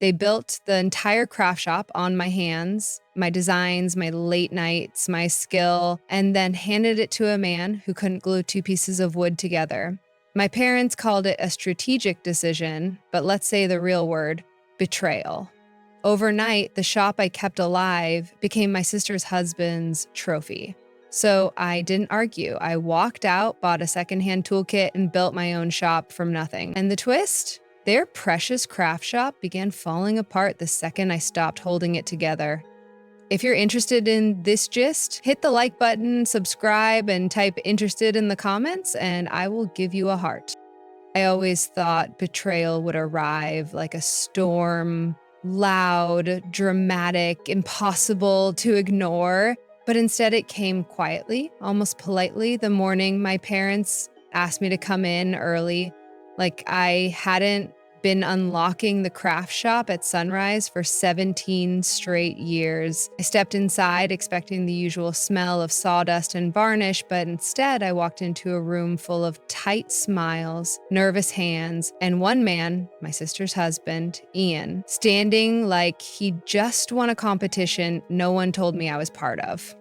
They built the entire craft shop on my hands, my designs, my late nights, my skill, and then handed it to a man who couldn't glue two pieces of wood together. My parents called it a strategic decision, but let's say the real word, betrayal. Overnight, the shop I kept alive became my sister's husband's trophy. So I didn't argue. I walked out, bought a secondhand toolkit, and built my own shop from nothing. And the twist? Their precious craft shop began falling apart the second I stopped holding it together. If you're interested in this gist, hit the like button, subscribe, and type interested in the comments, and I will give you a heart. I always thought betrayal would arrive like a storm, loud, dramatic, impossible to ignore, but instead it came quietly, almost politely, the morning my parents asked me to come in early, like I hadn't been unlocking the craft shop at sunrise for 17 straight years. I stepped inside expecting the usual smell of sawdust and varnish, but instead I walked into a room full of tight smiles, nervous hands, and one man, my sister's husband, Ian, standing like he'd just won a competition no one told me I was part of.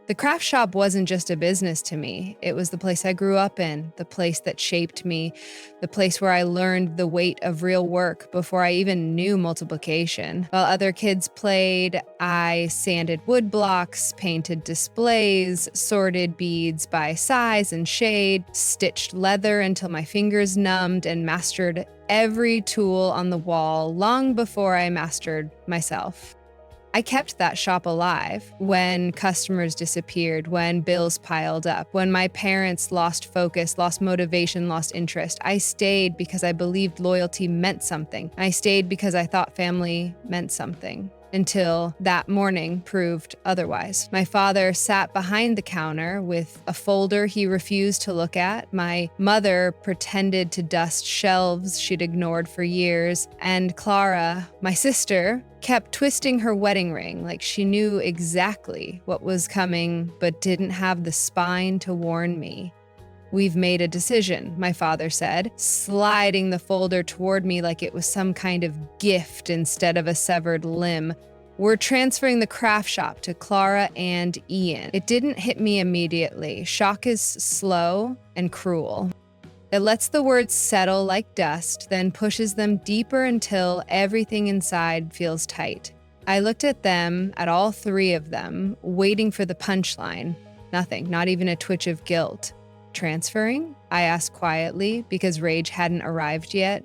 The craft shop wasn't just a business to me. It was the place I grew up in, the place that shaped me, the place where I learned the weight of real work before I even knew multiplication. While other kids played, I sanded wood blocks, painted displays, sorted beads by size and shade, stitched leather until my fingers numbed, and mastered every tool on the wall long before I mastered myself. I kept that shop alive when customers disappeared, when bills piled up, when my parents lost focus, lost motivation, lost interest. I stayed because I believed loyalty meant something. I stayed because I thought family meant something. Until that morning proved otherwise. My father sat behind the counter with a folder he refused to look at. My mother pretended to dust shelves she'd ignored for years. And Clara, my sister, kept twisting her wedding ring like she knew exactly what was coming but didn't have the spine to warn me. "We've made a decision," my father said, sliding the folder toward me like it was some kind of gift instead of a severed limb. "We're transferring the craft shop to Clara and Ian." It didn't hit me immediately. Shock is slow and cruel. It lets the words settle like dust, then pushes them deeper until everything inside feels tight. I looked at them, at all three of them, waiting for the punchline. Nothing, not even a twitch of guilt. "Transferring?" I asked quietly because rage hadn't arrived yet.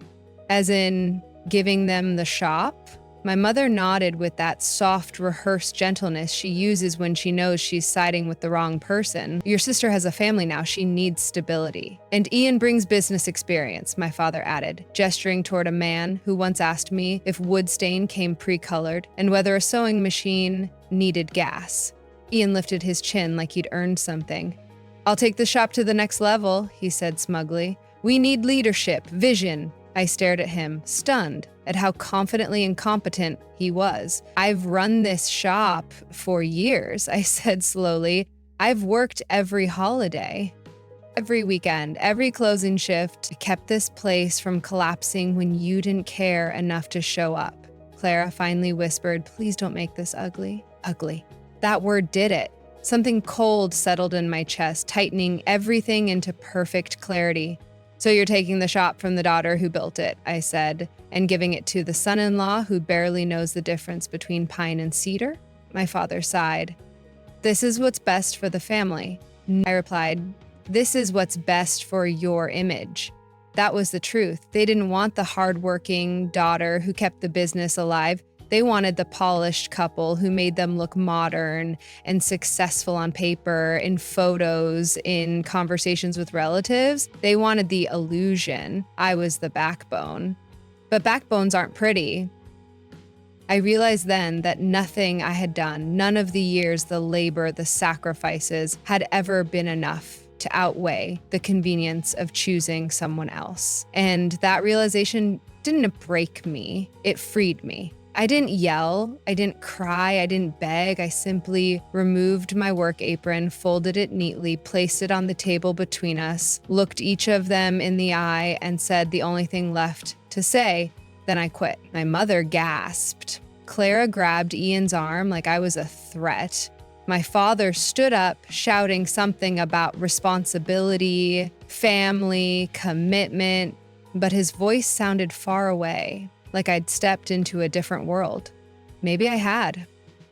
"As in giving them the shop?" My mother nodded with that soft, rehearsed gentleness she uses when she knows she's siding with the wrong person. "Your sister has a family now. She needs stability. And Ian brings business experience," my father added, gesturing toward a man who once asked me if wood stain came pre-colored and whether a sewing machine needed gas. Ian lifted his chin like he'd earned something. "I'll take the shop to the next level," he said smugly. "We need leadership, vision." I stared at him, stunned at how confidently incompetent he was. "I've run this shop for years," I said slowly. "I've worked every holiday, every weekend, every closing shift, kept this place from collapsing when you didn't care enough to show up." Clara finally whispered, "Please don't make this ugly." Ugly. That word did it. Something cold settled in my chest, tightening everything into perfect clarity. "So you're taking the shop from the daughter who built it," I said, "and giving it to the son-in-law who barely knows the difference between pine and cedar?" My father sighed. "This is what's best for the family." I replied, "This is what's best for your image." That was the truth. They didn't want the hardworking daughter who kept the business alive. They wanted the polished couple who made them look modern and successful on paper, in photos, in conversations with relatives. They wanted the illusion. I was the backbone. But backbones aren't pretty. I realized then that nothing I had done, none of the years, the labor, the sacrifices, had ever been enough to outweigh the convenience of choosing someone else. And that realization didn't break me, it freed me. I didn't yell, I didn't cry, I didn't beg. I simply removed my work apron, folded it neatly, placed it on the table between us, looked each of them in the eye, and said the only thing left to say, Then I quit. My mother gasped. Clara grabbed Ian's arm like I was a threat. My father stood up, shouting something about responsibility, family, commitment, but his voice sounded far away, like I'd stepped into a different world. Maybe I had.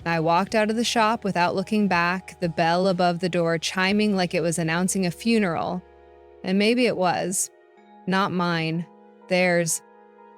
I walked out of the shop without looking back, the bell above the door chiming like it was announcing a funeral. And maybe it was. Not mine. Theirs.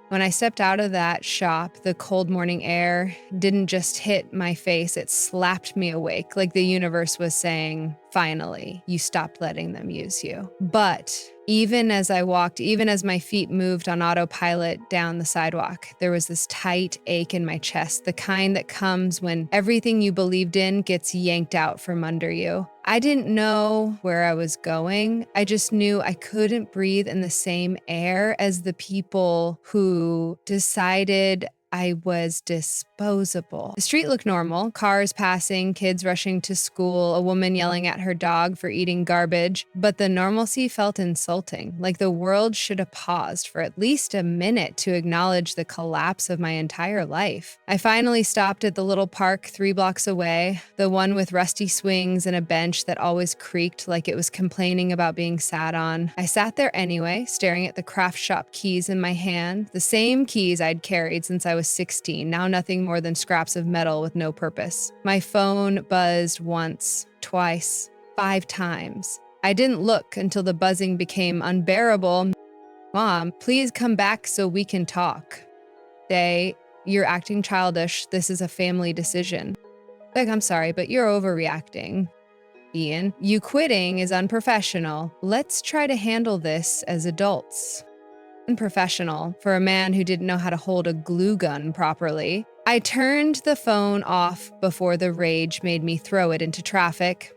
When I stepped out of that shop, the cold morning air didn't just hit my face, it slapped me awake, like the universe was saying, finally, you stopped letting them use you. But even as I walked, even as my feet moved on autopilot down the sidewalk, there was this tight ache in my chest, the kind that comes when everything you believed in gets yanked out from under you. I didn't know where I was going. I just knew I couldn't breathe in the same air as the people who decided I was disposable. The street looked normal, cars passing, kids rushing to school, a woman yelling at her dog for eating garbage, but the normalcy felt insulting, like the world should have paused for at least a minute to acknowledge the collapse of my entire life. I finally stopped at the little park 3 blocks away, the one with rusty swings and a bench that always creaked like it was complaining about being sat on. I sat there anyway, staring at the craft shop keys in my hand, the same keys I'd carried since I was 16, now nothing more than scraps of metal with no purpose. My phone buzzed once, twice, 5 times. I didn't look until the buzzing became unbearable. Mom, please come back so we can talk. Day, you're acting childish. This is a family decision. Like, I'm sorry, but you're overreacting. Ian, you quitting is unprofessional. Let's try to handle this as adults. Unprofessional for a man who didn't know how to hold a glue gun properly. I turned the phone off before the rage made me throw it into traffic.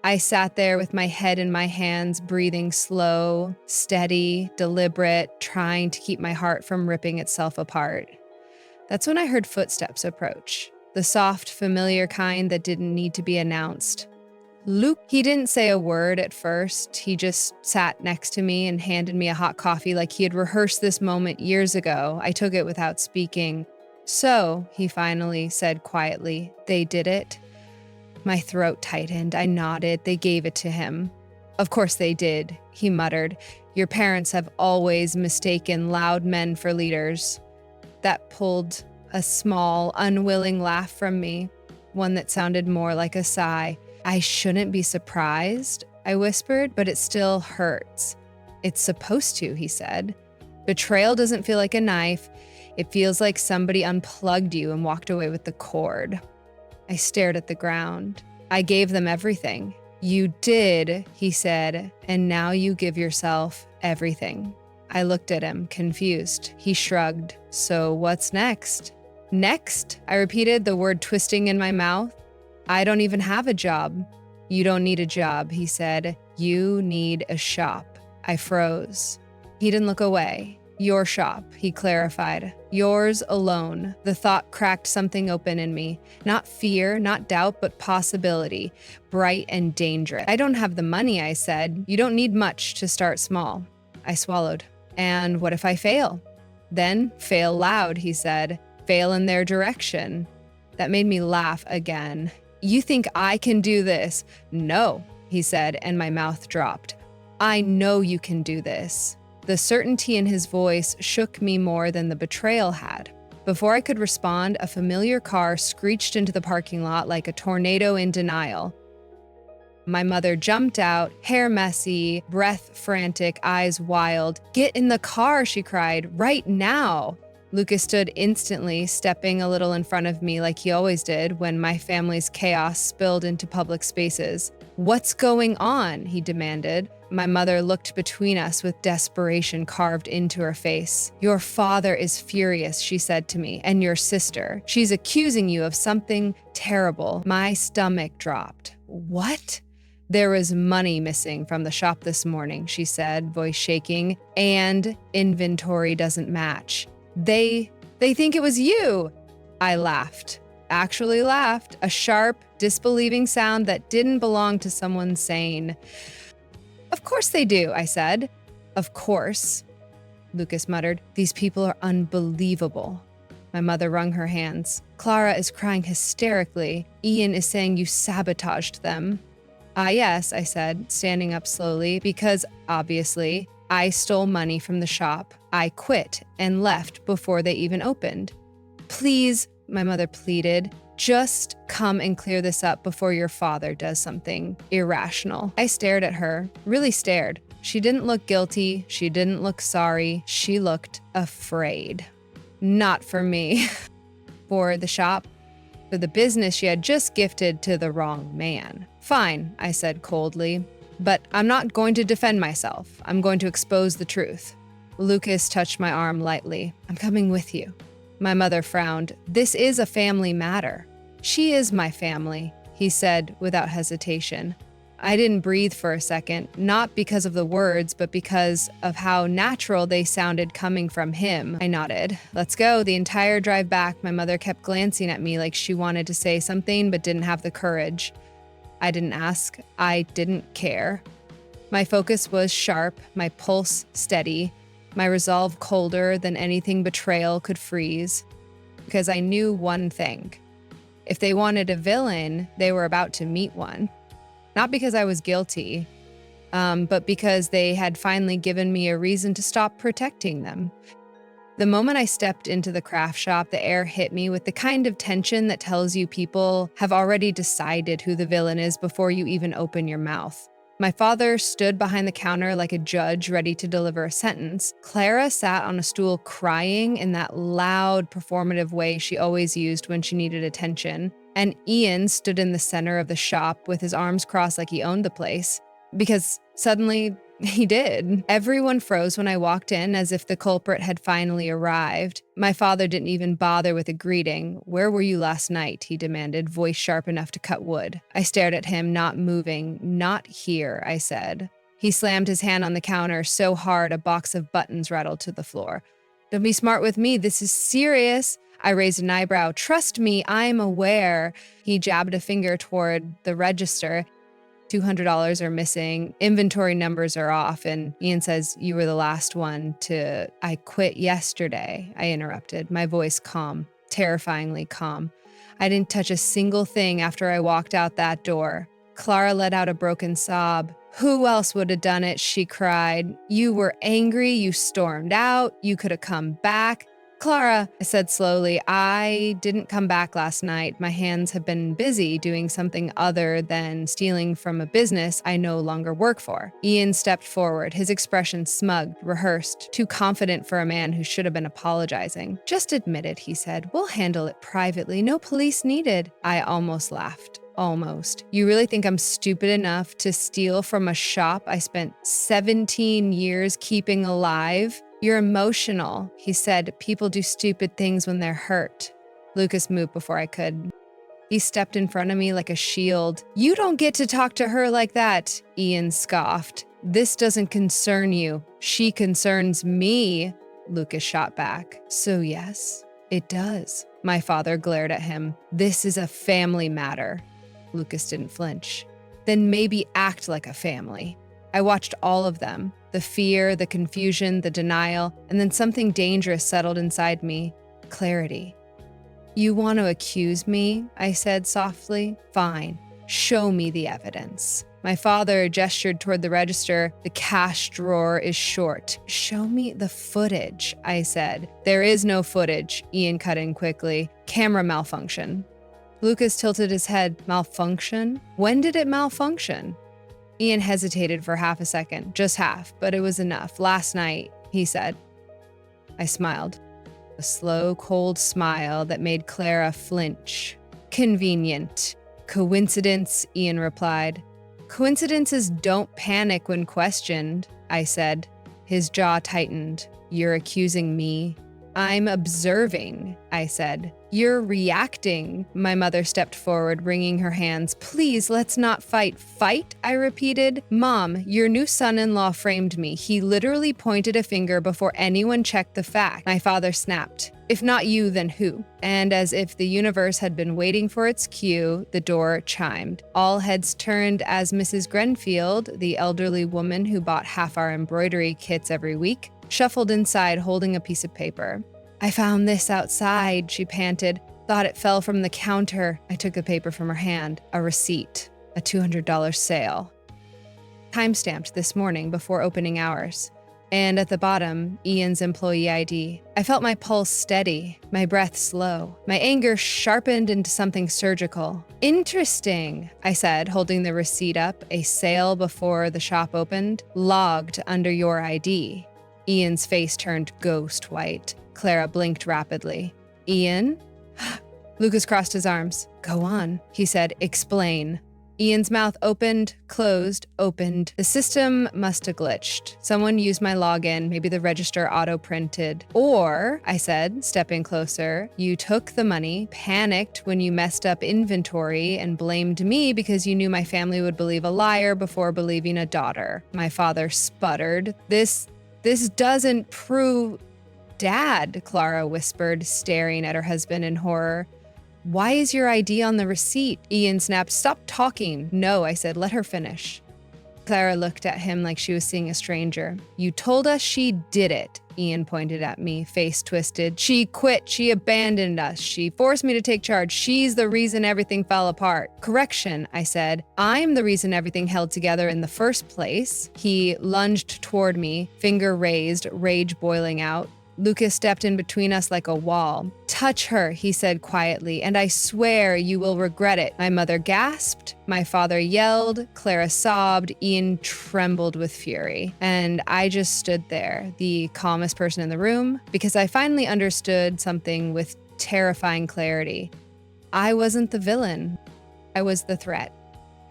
I sat there with my head in my hands, breathing slow, steady, deliberate, trying to keep my heart from ripping itself apart. That's when I heard footsteps approach, the soft, familiar kind that didn't need to be announced. Luke, he didn't say a word at first. He just sat next to me and handed me a hot coffee like he had rehearsed this moment years ago. I took it without speaking. So, he finally said quietly, they did it. My throat tightened. I nodded. They gave it to him. Of course they did, he muttered. Your parents have always mistaken loud men for leaders. That pulled a small, unwilling laugh from me, one that sounded more like a sigh. I shouldn't be surprised, I whispered, but it still hurts. It's supposed to, he said. Betrayal doesn't feel like a knife. It feels like somebody unplugged you and walked away with the cord. I stared at the ground. I gave them everything. You did, he said, and now you give yourself everything. I looked at him, confused. He shrugged. So what's next? Next? I repeated, the word twisting in my mouth. I don't even have a job. You don't need a job, he said. You need a shop. I froze. He didn't look away. Your shop, he clarified. Yours alone. The thought cracked something open in me. Not fear, not doubt, but possibility. Bright and dangerous. I don't have the money, I said. You don't need much to start small. I swallowed. And what if I fail? Then fail loud, he said. Fail in their direction. That made me laugh again. You think I can do this? No, he said, and my mouth dropped. I know you can do this. The certainty in his voice shook me more than the betrayal had. Before I could respond, a familiar car screeched into the parking lot like a tornado in denial. My mother jumped out, hair messy, breath frantic, eyes wild. Get in the car, she cried, right now. Lucas stood instantly, stepping a little in front of me like he always did when my family's chaos spilled into public spaces. What's going on? He demanded. My mother looked between us with desperation carved into her face. Your father is furious, she said to me, and your sister. She's accusing you of something terrible. My stomach dropped. What? There was money missing from the shop this morning, she said, voice shaking, and inventory doesn't match. They think it was you. I laughed. Actually laughed. A sharp, disbelieving sound that didn't belong to someone sane. Of course they do, I said. Of course. Lucas muttered. These people are unbelievable. My mother wrung her hands. Clara is crying hysterically. Ian is saying you sabotaged them. Ah, yes, I said, standing up slowly, because, obviously, I stole money from the shop. I quit and left before they even opened. Please, my mother pleaded, just come and clear this up before your father does something irrational. I stared at her, really stared. She didn't look guilty. She didn't look sorry. She looked afraid. Not for me. For the shop. For the business she had just gifted to the wrong man. Fine, I said coldly, but I'm not going to defend myself. I'm going to expose the truth. Lucas touched my arm lightly. I'm coming with you. My mother frowned. This is a family matter. She is my family, he said without hesitation. I didn't breathe for a second, not because of the words, but because of how natural they sounded coming from him. I nodded. Let's go. The entire drive back, my mother kept glancing at me like she wanted to say something but didn't have the courage. I didn't ask. I didn't care. My focus was sharp, my pulse steady, my resolve colder than anything betrayal could freeze. Because I knew one thing. If they wanted a villain, they were about to meet one. Not because I was guilty, but because they had finally given me a reason to stop protecting them. The moment I stepped into the craft shop, the air hit me with the kind of tension that tells you people have already decided who the villain is before you even open your mouth. My father stood behind the counter like a judge ready to deliver a sentence. Clara sat on a stool crying in that loud, performative way she always used when she needed attention. And Ian stood in the center of the shop with his arms crossed like he owned the place. Because suddenly, he did. Everyone froze when I walked in as if the culprit had finally arrived. My father didn't even bother with a greeting. Where were you last night? He demanded, voice sharp enough to cut wood. I stared at him, not moving. Not here, I said. He slammed his hand on the counter so hard a box of buttons rattled to the floor. Don't be smart with me. This is serious. I raised an eyebrow. Trust me, I'm aware. He jabbed a finger toward the register. $200 are missing, inventory numbers are off, and Ian says, you were the last one to... I quit yesterday, I interrupted, my voice calm, terrifyingly calm. I didn't touch a single thing after I walked out that door. Clara let out a broken sob. Who else would have done it, she cried. You were angry, you stormed out, you could have come back. Clara, I said slowly, I didn't come back last night. My hands have been busy doing something other than stealing from a business I no longer work for. Ian stepped forward, his expression smug, rehearsed, too confident for a man who should have been apologizing. Just admit it, he said. We'll handle it privately. No police needed. I almost laughed. Almost. You really think I'm stupid enough to steal from a shop I spent 17 years keeping alive? You're emotional, he said. People do stupid things when they're hurt. Lucas moved before I could. He stepped in front of me like a shield. You don't get to talk to her like that, Ian scoffed. This doesn't concern you. She concerns me, Lucas shot back. So yes, it does. My father glared at him. This is a family matter. Lucas didn't flinch. Then maybe act like a family. I watched all of them. The fear, the confusion, the denial, and then something dangerous settled inside me. Clarity. You want to accuse me? I said softly. Fine. Show me the evidence. My father gestured toward the register. The cash drawer is short. Show me the footage, I said. There is no footage, Ian cut in quickly. Camera malfunction. Lucas tilted his head. Malfunction? When did it malfunction? Ian hesitated for half a second, just half, but it was enough. Last night, he said. I smiled. A slow, cold smile that made Clara flinch. Convenient. Coincidence, Ian replied. Coincidences don't panic when questioned, I said. His jaw tightened. You're accusing me? I'm observing, I said. You're reacting. My mother stepped forward, wringing her hands. Please, let's not fight. Fight? I repeated. Mom, your new son-in-law framed me. He literally pointed a finger before anyone checked the fact. My father snapped. If not you, then who? And as if the universe had been waiting for its cue, the door chimed. All heads turned as Mrs. Grenfield, the elderly woman who bought half our embroidery kits every week, shuffled inside holding a piece of paper. "I found this outside," she panted. "Thought it fell from the counter." I took the paper from her hand. A receipt. A $200 sale. Timestamped this morning before opening hours. And at the bottom, Ian's employee ID. I felt my pulse steady, my breath slow, my anger sharpened into something surgical. "Interesting," I said, holding the receipt up. "A sale before the shop opened, logged under your ID." Ian's face turned ghost white. Clara blinked rapidly. "Ian?" Lucas crossed his arms. "Go on," he said. "Explain." Ian's mouth opened, closed, opened. The system must have glitched. Someone used my login, maybe the register auto-printed. "Or," I said, stepping closer, "you took the money, panicked when you messed up inventory, and blamed me because you knew my family would believe a liar before believing a daughter." My father sputtered. This doesn't prove..." "Dad," Clara whispered, staring at her husband in horror. "Why is your ID on the receipt?" Ian snapped. "Stop talking." "No," I said. "Let her finish." Clara looked at him like she was seeing a stranger. "You told us she did it." Ian pointed at me, face twisted. "She quit. She abandoned us. She forced me to take charge. She's the reason everything fell apart." "Correction," I said. "I'm the reason everything held together in the first place." He lunged toward me, finger raised, rage boiling out. Lucas stepped in between us like a wall. "Touch her," he said quietly, "and I swear you will regret it." My mother gasped. My father yelled. Clara sobbed. Ian trembled with fury. And I just stood there, the calmest person in the room, because I finally understood something with terrifying clarity. I wasn't the villain. I was the threat.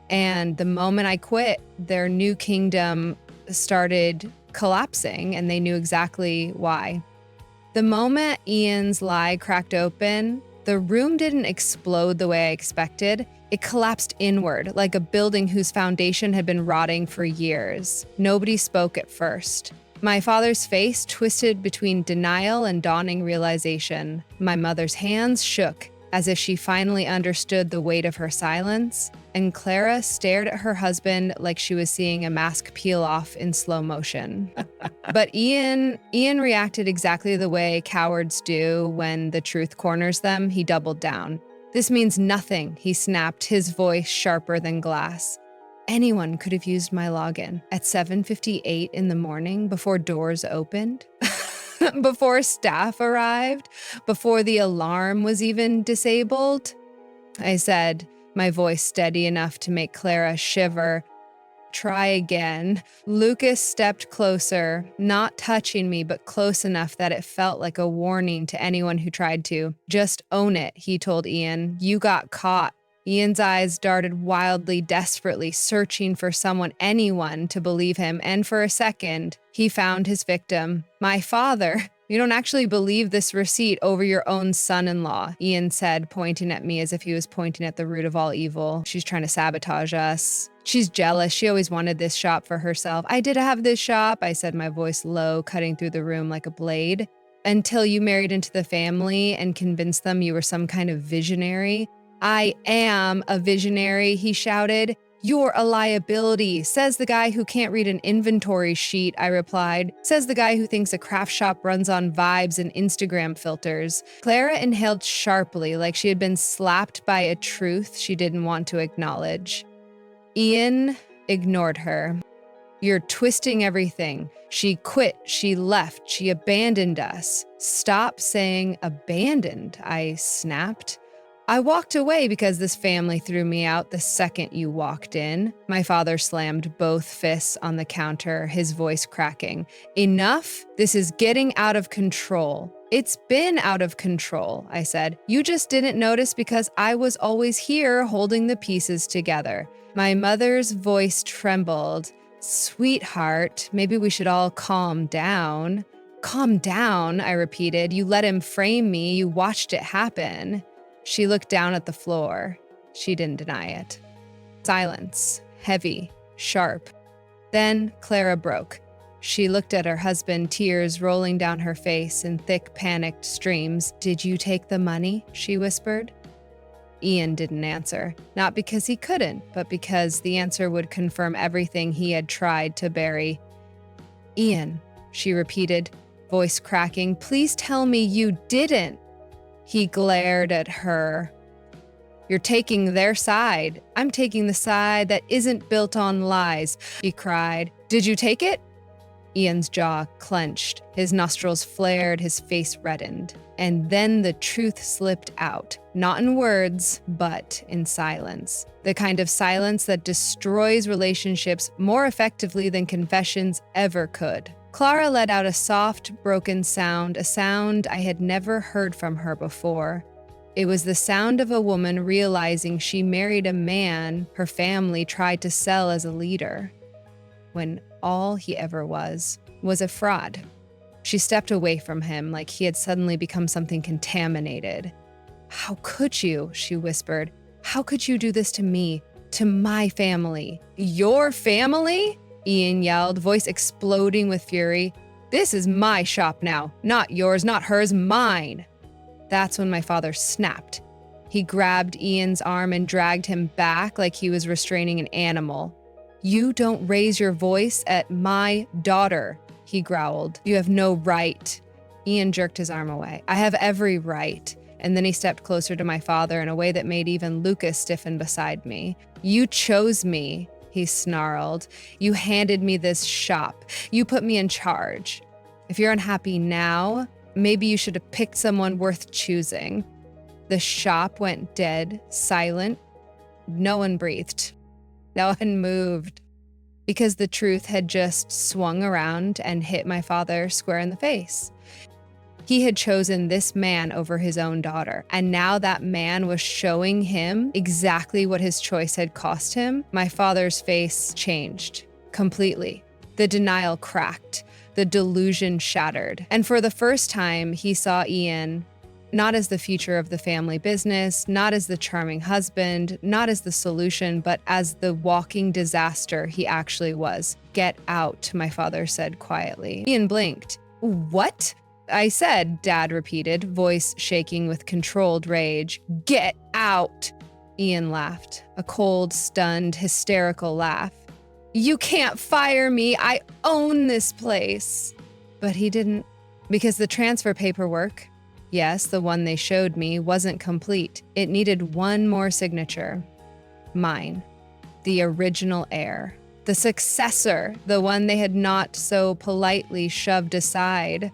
And the moment I quit, their new kingdom started collapsing, and they knew exactly why. The moment Ian's lie cracked open, the room didn't explode the way I expected. It collapsed inward, like a building whose foundation had been rotting for years. Nobody spoke at first. My father's face twisted between denial and dawning realization. My mother's hands shook, as if she finally understood the weight of her silence, and Clara stared at her husband like she was seeing a mask peel off in slow motion. But Ian reacted exactly the way cowards do when the truth corners them. He doubled down. "This means nothing," he snapped, his voice sharper than glass. "Anyone could have used my login at 7:58 in the morning before doors opened." Before staff arrived, before the alarm was even disabled. I said, my voice steady enough to make Clara shiver. "Try again." Lucas stepped closer, not touching me, but close enough that it felt like a warning to anyone who tried to. "Just own it," he told Ian. "You got caught." Ian's eyes darted wildly, desperately, searching for someone, anyone, to believe him, and for a second, he found his victim. "My father." "You don't actually believe this receipt over your own son-in-law," Ian said, pointing at me as if he was pointing at the root of all evil. "She's trying to sabotage us. She's jealous. She always wanted this shop for herself." "I did have this shop," I said, my voice low, cutting through the room like a blade. "Until you married into the family and convinced them you were some kind of visionary." "I am a visionary," he shouted. "You're a liability," says the guy who can't read an inventory sheet, I replied. "Says the guy who thinks a craft shop runs on vibes and Instagram filters." Clara inhaled sharply, like she had been slapped by a truth she didn't want to acknowledge. Ian ignored her. "You're twisting everything. She quit, she left, she abandoned us." "Stop saying abandoned," I snapped. "I walked away because this family threw me out the second you walked in." My father slammed both fists on the counter, his voice cracking. "Enough! This is getting out of control." "It's been out of control," I said. "You just didn't notice because I was always here holding the pieces together." My mother's voice trembled. "Sweetheart, maybe we should all calm down." "Calm down," I repeated. "You let him frame me. You watched it happen." She looked down at the floor. She didn't deny it. Silence, heavy, sharp. Then Clara broke. She looked at her husband, tears rolling down her face in thick, panicked streams. "Did you take the money?" she whispered. Ian didn't answer, not because he couldn't, but because the answer would confirm everything he had tried to bury. "Ian, she repeated, voice cracking. Please tell me you didn't. He glared at her. You're taking their side. I'm taking the side that isn't built on lies, he cried. Did you take it? Ian's jaw clenched, his nostrils flared, his face reddened. And then the truth slipped out, not in words, but in silence. The kind of silence that destroys relationships more effectively than confessions ever could. Clara let out a soft, broken sound, a sound I had never heard from her before. It was the sound of a woman realizing she married a man her family tried to sell as a leader, when all he ever was a fraud. She stepped away from him like he had suddenly become something contaminated. How could you? She whispered. How could you do this to me, to my family? Your family? Ian yelled, voice exploding with fury. This is my shop now, not yours, not hers, mine. That's when my father snapped. He grabbed Ian's arm and dragged him back like he was restraining an animal. You don't raise your voice at my daughter, he growled. You have no right. Ian jerked his arm away. I have every right. And then he stepped closer to my father in a way that made even Lucas stiffen beside me. You chose me, he snarled. You handed me this shop. You put me in charge. If you're unhappy now, maybe you should have picked someone worth choosing. The shop went dead, silent. No one breathed. No one moved. Because the truth had just swung around and hit my father square in the face. He had chosen this man over his own daughter, and now that man was showing him exactly what his choice had cost him. My father's face changed completely. The denial cracked, the delusion shattered, and for the first time, he saw Ian not as the future of the family business, not as the charming husband, not as the solution, but as the walking disaster he actually was. Get out, my father said quietly. Ian blinked. What? I said, Dad repeated, voice shaking with controlled rage. Get out! Ian laughed, a cold, stunned, hysterical laugh. You can't fire me. I own this place. But he didn't, because the transfer paperwork, yes, the one they showed me, wasn't complete. It needed one more signature. Mine. The original heir. The successor. The one they had not so politely shoved aside.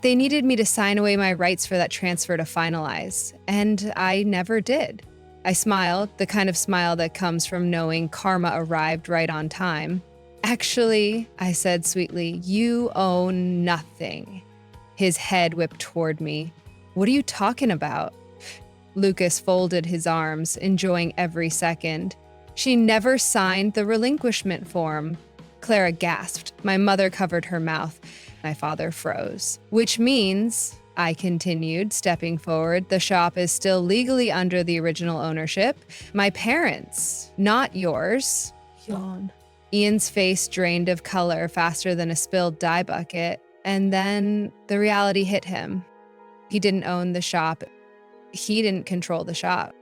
They needed me to sign away my rights for that transfer to finalize, and I never did. I smiled, the kind of smile that comes from knowing karma arrived right on time. Actually, I said sweetly, you own nothing. His head whipped toward me. What are you talking about? Lucas folded his arms, enjoying every second. She never signed the relinquishment form. Clara gasped. My mother covered her mouth. My father froze. Which means, I continued, stepping forward, the shop is still legally under the original ownership. My parents, not yours. Yawn. Ian's face drained of color faster than a spilled dye bucket, and then the reality hit him. He didn't own the shop. He didn't control the shop.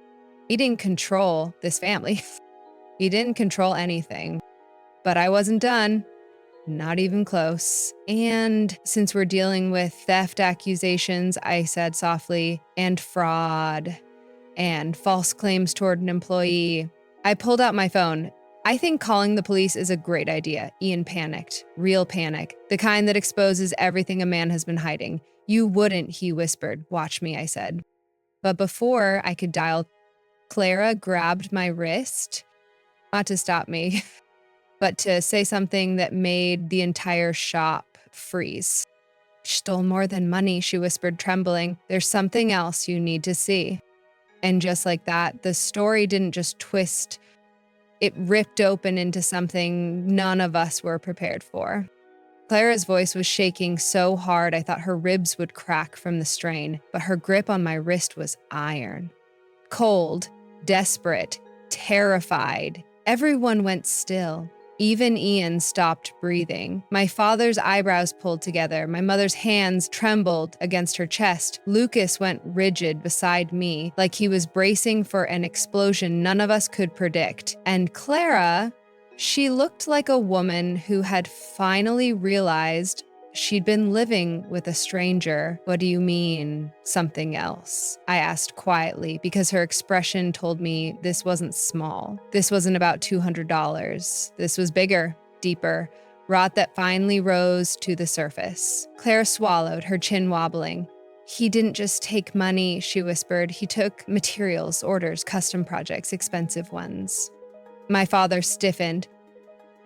He didn't control this family. He didn't control anything. But I wasn't done. Not even close. And since we're dealing with theft accusations, I said softly, and fraud, and false claims toward an employee. I pulled out my phone. I think calling the police is a great idea. Ian panicked. Real panic. The kind that exposes everything a man has been hiding. You wouldn't, he whispered. Watch me, I said. But before I could dial, Clara grabbed my wrist, not to stop me, but to say something that made the entire shop freeze. She stole more than money, she whispered, trembling. There's something else you need to see. And just like that, the story didn't just twist. It ripped open into something none of us were prepared for. Clara's voice was shaking so hard I thought her ribs would crack from the strain, but her grip on my wrist was iron. Cold, desperate, terrified. Everyone went still. Even Ian stopped breathing. My father's eyebrows pulled together. My mother's hands trembled against her chest. Lucas went rigid beside me, like he was bracing for an explosion none of us could predict. And Clara, She looked like a woman who had finally realized she'd been living with a stranger. What do you mean, something else? I asked quietly because her expression told me this wasn't small. This wasn't about $200. This was bigger, deeper, rot that finally rose to the surface. Claire swallowed, her chin wobbling. He didn't just take money, she whispered. He took materials, orders, custom projects, expensive ones. My father stiffened.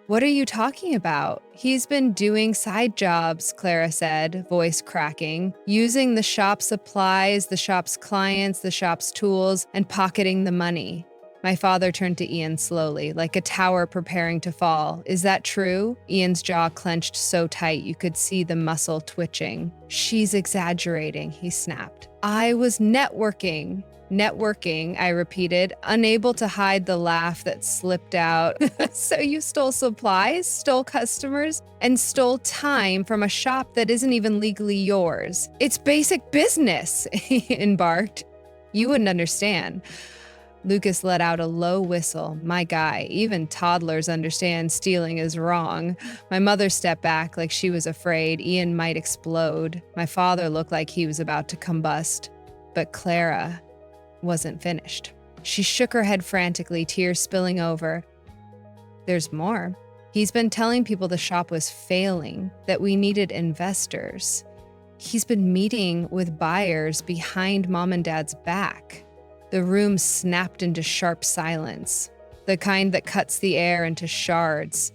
What are you talking about? He's been doing side jobs, Clara said, voice cracking, using the shop's supplies, the shop's clients, the shop's tools, and pocketing the money. My father turned to Ian slowly, like a tower preparing to fall. Is that true? Ian's jaw clenched so tight you could see the muscle twitching. She's exaggerating, he snapped. I was networking. Networking, I repeated, unable to hide the laugh that slipped out. So you stole supplies, stole customers, and stole time from a shop that isn't even legally yours. It's basic business, he embarked. You wouldn't understand. Lucas let out a low whistle. My guy, even toddlers understand stealing is wrong. My mother stepped back like she was afraid Ian might explode. My father looked like he was about to combust. But Clara wasn't finished. She shook her head frantically, tears spilling over. There's more. He's been telling people the shop was failing, that we needed investors. He's been meeting with buyers behind Mom and Dad's back. The room snapped into sharp silence, the kind that cuts the air into shards.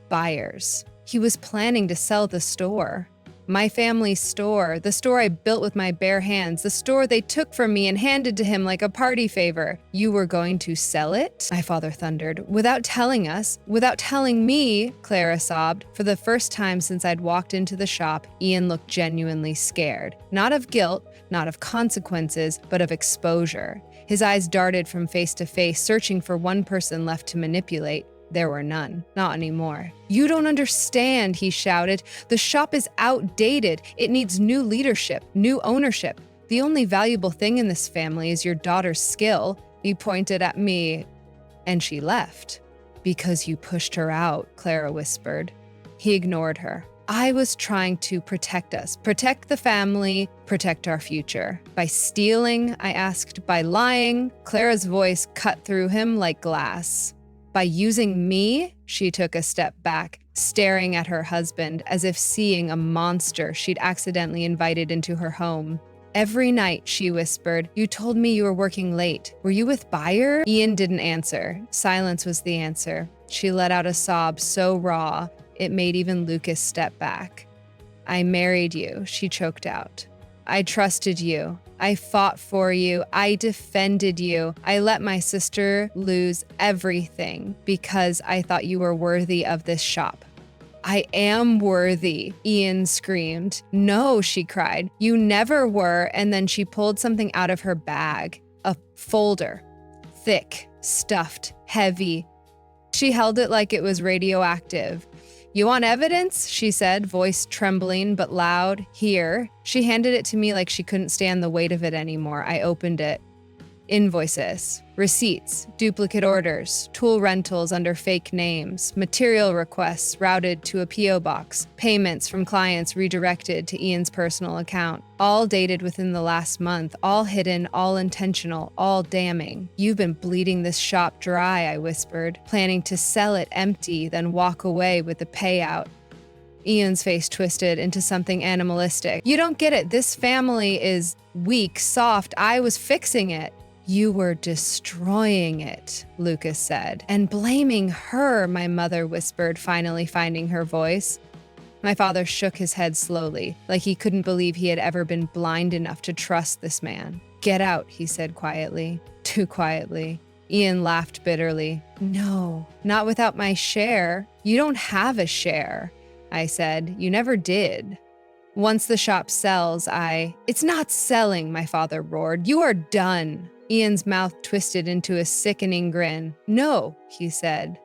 Buyers. He was planning to sell the store. My family's store, the store I built with my bare hands, the store they took from me and handed to him like a party favor. You were going to sell it? My father thundered. Without telling us, without telling me, Clara sobbed. For the first time since I'd walked into the shop, Ian looked genuinely scared. Not of guilt, not of consequences, but of exposure. His eyes darted from face to face, searching for one person left to manipulate. There were none. Not anymore. You don't understand, he shouted. The shop is outdated. It needs new leadership, new ownership. The only valuable thing in this family is your daughter's skill. He pointed at me, and she left. Because you pushed her out, Clara whispered. He ignored her. I was trying to protect us, protect the family, protect our future. By stealing, I asked. By lying, Clara's voice cut through him like glass. By using me, she took a step back, staring at her husband as if seeing a monster she'd accidentally invited into her home. Every night, she whispered, you told me you were working late. Were you with Buyer? Ian didn't answer. Silence was the answer. She let out a sob so raw, it made even Lucas step back. I married you, she choked out. I trusted you. I fought for you. I defended you. I let my sister lose everything because I thought you were worthy of this shop. I am worthy, Ian screamed. No, she cried. You never were. And then she pulled something out of her bag, a folder, thick, stuffed, heavy. She held it like it was radioactive. You want evidence? She said, voice trembling but loud. Here. She handed it to me like she couldn't stand the weight of it anymore. I opened it. Invoices, receipts, duplicate orders, tool rentals under fake names, material requests routed to a P.O. box, payments from clients redirected to Ian's personal account, all dated within the last month, all hidden, all intentional, all damning. You've been bleeding this shop dry, I whispered, planning to sell it empty, then walk away with the payout. Ian's face twisted into something animalistic. You don't get it. This family is weak, soft. I was fixing it. You were destroying it, Lucas said. And blaming her, my mother whispered, finally finding her voice. My father shook his head slowly, like he couldn't believe he had ever been blind enough to trust this man. Get out, he said quietly. Too quietly. Ian laughed bitterly. No, not without my share. You don't have a share, I said. You never did. Once the shop sells, It's not selling, my father roared. You are done. Ian's mouth twisted into a sickening grin. No, he said.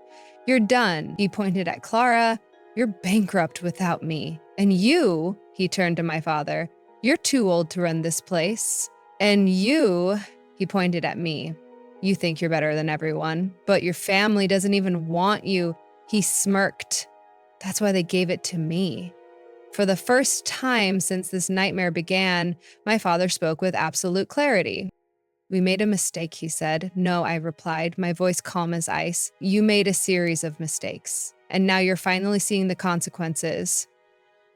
You're done. He pointed at Clara. You're bankrupt without me. And you, he turned to my father, you're too old to run this place. And you, he pointed at me, you think you're better than everyone, but your family doesn't even want you. He smirked. That's why they gave it to me. For the first time since this nightmare began, my father spoke with absolute clarity. We made a mistake, he said. No, I replied, my voice calm as ice. You made a series of mistakes, and now you're finally seeing the consequences.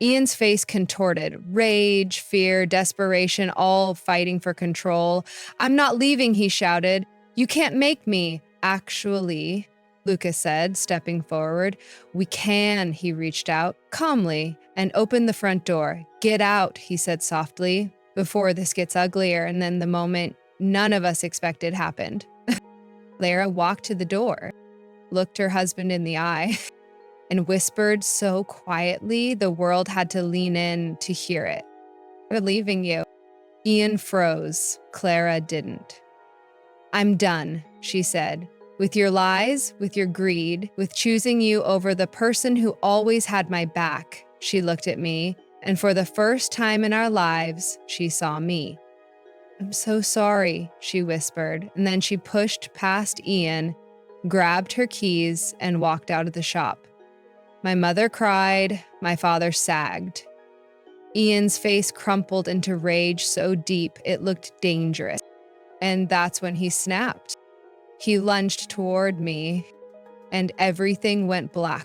Ian's face contorted. Rage, fear, desperation, all fighting for control. I'm not leaving, he shouted. You can't make me. Actually, Lucas said, stepping forward. We can, he reached out, calmly, and opened the front door. Get out, he said softly, before this gets uglier. And then the moment none of us expected happened. Lara walked to the door, looked her husband in the eye, and whispered so quietly the world had to lean in to hear it. We're leaving you. Ian froze. Clara didn't. I'm done, she said. With your lies, with your greed, with choosing you over the person who always had my back. She looked at me, and for the first time in our lives, she saw me. I'm so sorry, she whispered, and then she pushed past Ian, grabbed her keys, and walked out of the shop. My mother cried, my father sagged. Ian's face crumpled into rage so deep it looked dangerous. And that's when he snapped. He lunged toward me, and everything went black.